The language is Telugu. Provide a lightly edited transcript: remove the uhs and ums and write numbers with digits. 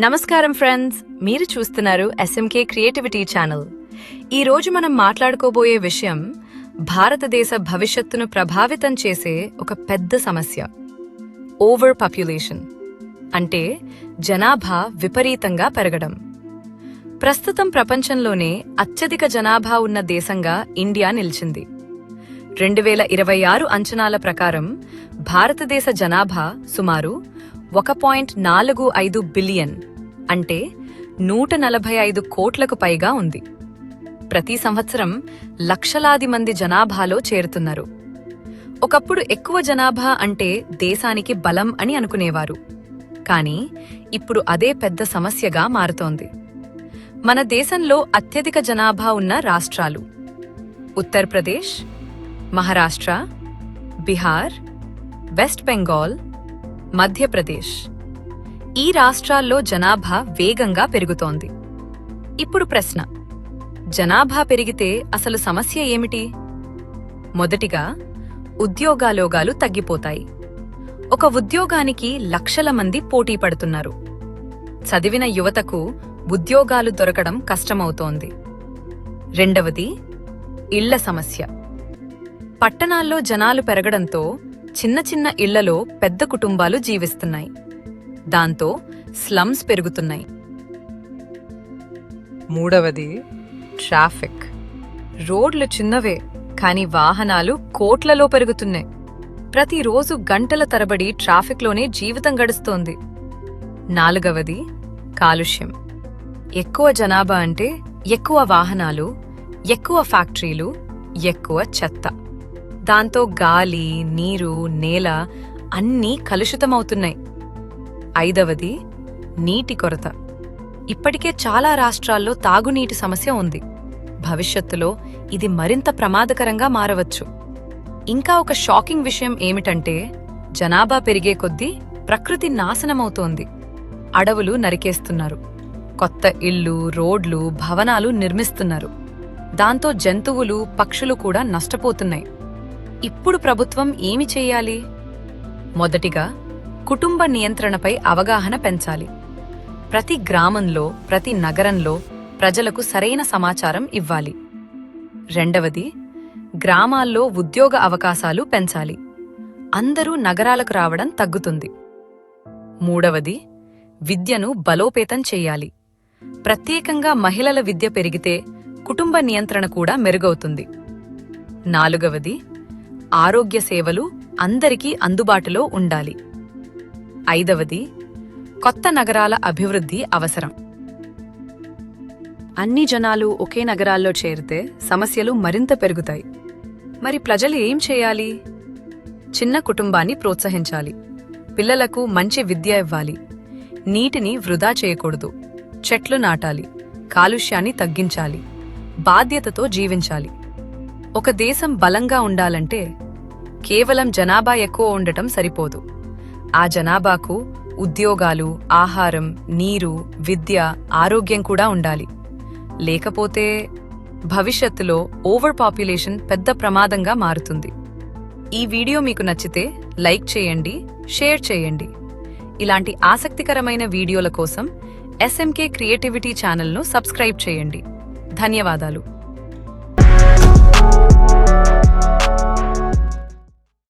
నమస్కారం ఫ్రెండ్స్, మీరు చూస్తున్నారు ఎస్ఎంకే క్రియేటివిటీ ఛానల్. ఈ రోజు మనం మాట్లాడుకోబోయే విషయం భారతదేశ భవిష్యత్తును ప్రభావితం చేసే ఒక పెద్ద సమస్య, ఓవర్ పాపులేషన్. అంటే జనాభా విపరీతంగా పెరగడం. ప్రస్తుతం ప్రపంచంలోనే అత్యధిక జనాభా ఉన్న దేశంగా ఇండియా నిలిచింది. 2026 అంచనాల ప్రకారం భారతదేశ జనాభా సుమారు 1.45 బిలియన్, అంటే 145 కోట్లకు పైగా ఉంది. ప్రతి సంవత్సరం లక్షలాది మంది జనాభాలో చేరుతున్నారు. ఒకప్పుడు ఎక్కువ జనాభా అంటే దేశానికి బలం అని అనుకునేవారు. కానీ ఇప్పుడు అదే పెద్ద సమస్యగా మారుతోంది. మన దేశంలో అత్యధిక జనాభా ఉన్న రాష్ట్రాలు ఉత్తరప్రదేశ్, మహారాష్ట్ర, బిహార్, వెస్ట్ బెంగాల్, మధ్యప్రదేశ్. ఈ రాష్ట్రాల్లో జనాభా వేగంగా పెరుగుతోంది. ఇప్పుడు ప్రశ్న, జనాభా పెరిగితే అసలు సమస్య ఏమిటి? మొదటిగా, ఉద్యోగాలు తగ్గిపోతాయి. ఒక ఉద్యోగానికి లక్షల మంది పోటీ పడుతున్నారు. చదివిన యువతకు ఉద్యోగాలు దొరకడం కష్టమవుతోంది. రెండవది, ఇళ్ల సమస్య. పట్టణాల్లో జనాలు పెరగడంతో చిన్న చిన్న ఇళ్లలో పెద్ద కుటుంబాలు జీవిస్తున్నాయి. దాంతో స్లమ్స్ పెరుగుతున్నాయి. మూడవది, ట్రాఫిక్. రోడ్లు చిన్నవే, కానీ వాహనాలు కోట్లలో పెరుగుతున్నాయి. ప్రతిరోజు గంటల తరబడి ట్రాఫిక్లోనే జీవితం గడుస్తోంది. నాలుగవది, కాలుష్యం. ఎక్కువ జనాభా అంటే ఎక్కువ వాహనాలు, ఎక్కువ ఫ్యాక్టరీలు, ఎక్కువ చెత్త. దాంతో గాలి, నీరు, నేల అన్నీ కలుషితమవుతున్నాయి. ఐదవది, నీటి కొరత. ఇప్పటికే చాలా రాష్ట్రాల్లో తాగునీటి సమస్య ఉంది. భవిష్యత్తులో ఇది మరింత ప్రమాదకరంగా మారవచ్చు. ఇంకా ఒక షాకింగ్ విషయం ఏమిటంటే, జనాభా పెరిగే కొద్దీ ప్రకృతి నాశనమవుతోంది. అడవులు నరికేస్తున్నారు. కొత్త ఇళ్ళు, రోడ్లు, భవనాలు నిర్మిస్తున్నారు. దాంతో జంతువులు, పక్షులు కూడా నష్టపోతున్నాయి. ఇప్పుడు ప్రభుత్వం ఏమి చెయ్యాలి? మొదటిగా, కుటుంబ నియంత్రణపై అవగాహన పెంచాలి. ప్రతి గ్రామంలో, ప్రతి నగరంలో ప్రజలకు సరైన సమాచారం ఇవ్వాలి. రెండవది, గ్రామాల్లో ఉద్యోగ అవకాశాలు పెంచాలి. అందరూ నగరాలకు రావడం తగ్గుతుంది. మూడవది, విద్యను బలోపేతం చెయ్యాలి. ప్రత్యేకంగా మహిళల విద్య పెరిగితే కుటుంబ నియంత్రణ కూడా మెరుగవుతుంది. నాలుగవది, ఆరోగ్య సేవలు అందరికీ అందుబాటులో ఉండాలి. ఐదవది, కొత్త నగరాల అభివృద్ధి అవసరం. అన్ని జనాలు ఒకే నగరాల్లో చేరితే సమస్యలు మరింత పెరుగుతాయి. మరి ప్రజలు ఏం చేయాలి? చిన్న కుటుంబాన్ని ప్రోత్సహించాలి. పిల్లలకు మంచి విద్య ఇవ్వాలి. నీటిని వృధా చేయకూడదు. చెట్లు నాటాలి. కాలుష్యాన్ని తగ్గించాలి. బాధ్యతతో జీవించాలి. ఒక దేశం బలంగా ఉండాలంటే కేవలం జనాభా ఎక్కువ ఉండటం సరిపోదు. ఆ జనాభాకు ఉద్యోగాలు, ఆహారం, నీరు, విద్య, ఆరోగ్యం కూడా ఉండాలి. లేకపోతే భవిష్యత్తులో ఓవర్ పాపులేషన్ పెద్ద ప్రమాదంగా మారుతుంది. ఈ వీడియో మీకు నచ్చితే లైక్ చేయండి, షేర్ చేయండి. ఇలాంటి ఆసక్తికరమైన వీడియోల కోసం ఎస్ఎంకే క్రియేటివిటీ ఛానల్ను సబ్స్క్రైబ్ చేయండి. ధన్యవాదాలు.